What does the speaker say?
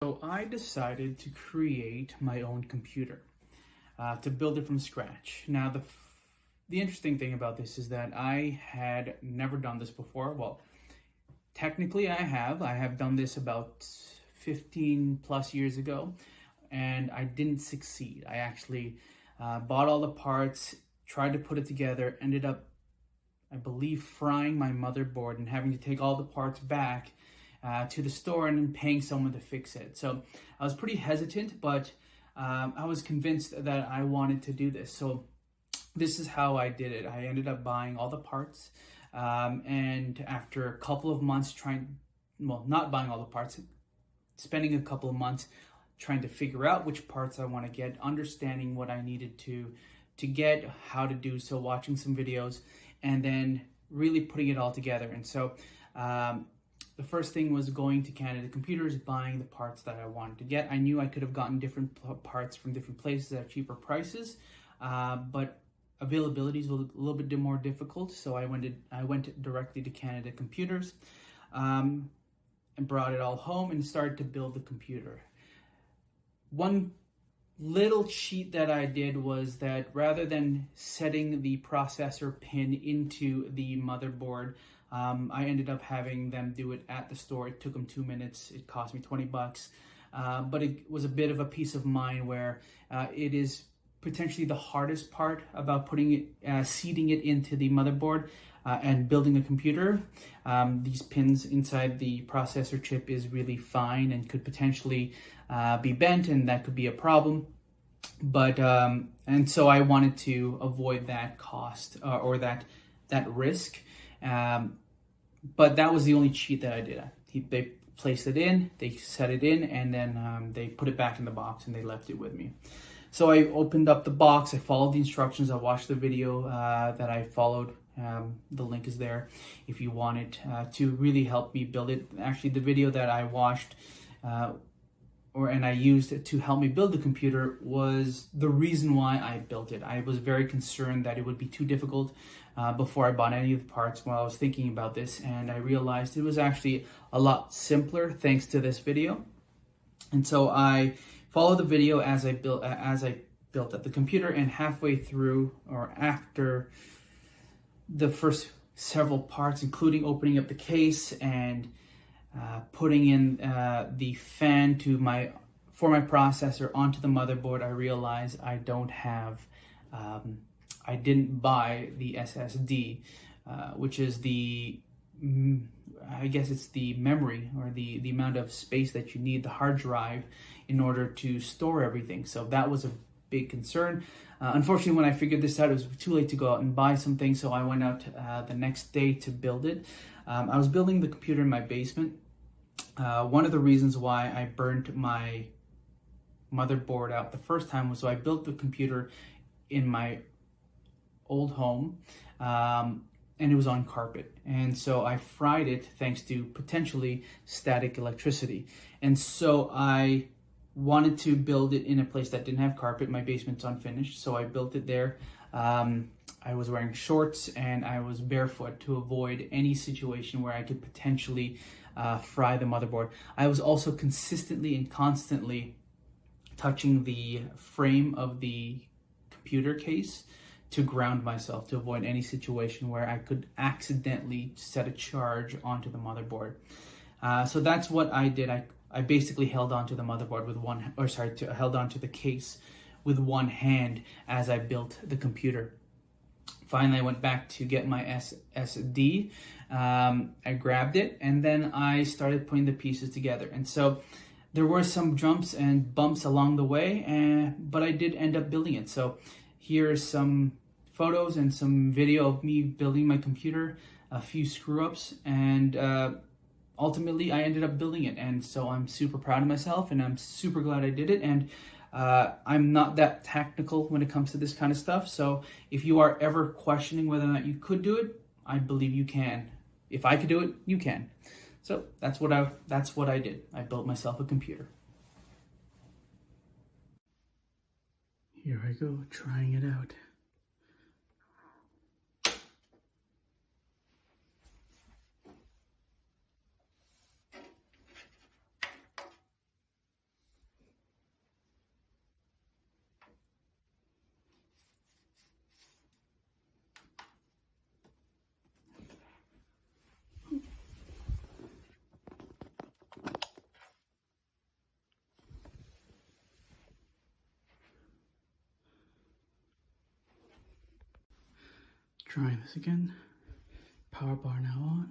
So I decided to create my own computer, to build it from scratch. Now, the interesting thing about this is that I had never done this before. Well, technically I have. I have done this about 15 plus years ago, and I didn't succeed. I actually bought all the parts, tried to put it together, ended up, I believe, frying my motherboard and having to take all the parts back to the store and then paying someone to fix it. So I was pretty hesitant, but I was convinced that I wanted to do this. So this is how I did it. I ended up buying all the parts, and after a couple of months not buying all the parts, spending a couple of months trying to figure out which parts I want to get, understanding what I needed to get, how to do so, watching some videos, and then really putting it all together. And so the first thing was going to Canada Computers, buying the parts that I wanted to get. I knew I could have gotten different parts from different places at cheaper prices, but availability is a little bit more difficult. So I went directly to Canada Computers, and brought it all home and started to build the computer. One little cheat that I did was that rather than setting the processor pin into the motherboard, I ended up having them do it at the store. It took them 2 minutes. It cost me $20, but it was a bit of a peace of mind where it is potentially the hardest part about putting it, seating it into the motherboard and building a computer. These pins inside the processor chip is really fine and could potentially be bent, and that could be a problem. But and so I wanted to avoid that cost or that risk. But that was the only cheat that I did. They placed it in, they set it in, and then they put it back in the box and they left it with me. So I opened up the box, I followed the instructions, I watched the video that I followed. The link is there if you want it to really help me build it. Actually, the video that I watched and I used to help me build the computer was the reason why I built it. I was very concerned that it would be too difficult before I bought any of the parts while I was thinking about this, and I realized it was actually a lot simpler thanks to this video. And so I followed the video as I built up the computer, and halfway through or after the first several parts, including opening up the case and putting in the fan for my processor onto the motherboard, I realized I don't have, I didn't buy the SSD, which is I guess it's the memory or the amount of space that you need, the hard drive, in order to store everything. So that was a big concern. Unfortunately, when I figured this out, it was too late to go out and buy something, so I went out the next day to build it. I was building the computer in my basement. One of the reasons why I burnt my motherboard out the first time was so I built the computer in my old home, and it was on carpet. And so I fried it thanks to potentially static electricity. And so I wanted to build it in a place that didn't have carpet. My basement's unfinished, so I built it there. I was wearing shorts and I was barefoot to avoid any situation where I could potentially fry the motherboard. I was also consistently and constantly touching the frame of the computer case to ground myself, to avoid any situation where I could accidentally set a charge onto the motherboard. So that's what I did. I basically held onto the motherboard with held onto the case with one hand as I built the computer. Finally, I went back to get my SSD. I grabbed it, and then I started putting the pieces together. And so there were some jumps and bumps along the way, but I did end up building it. So here are some photos and some video of me building my computer, a few screw-ups, and ultimately I ended up building it. And so I'm super proud of myself, and I'm super glad I did it. And I'm not that technical when it comes to this kind of stuff. So if you are ever questioning whether or not you could do it, I believe you can. If I could do it, you can. So that's what I did. I built myself a computer. Here I go, trying it out. Trying this again. Power bar now on.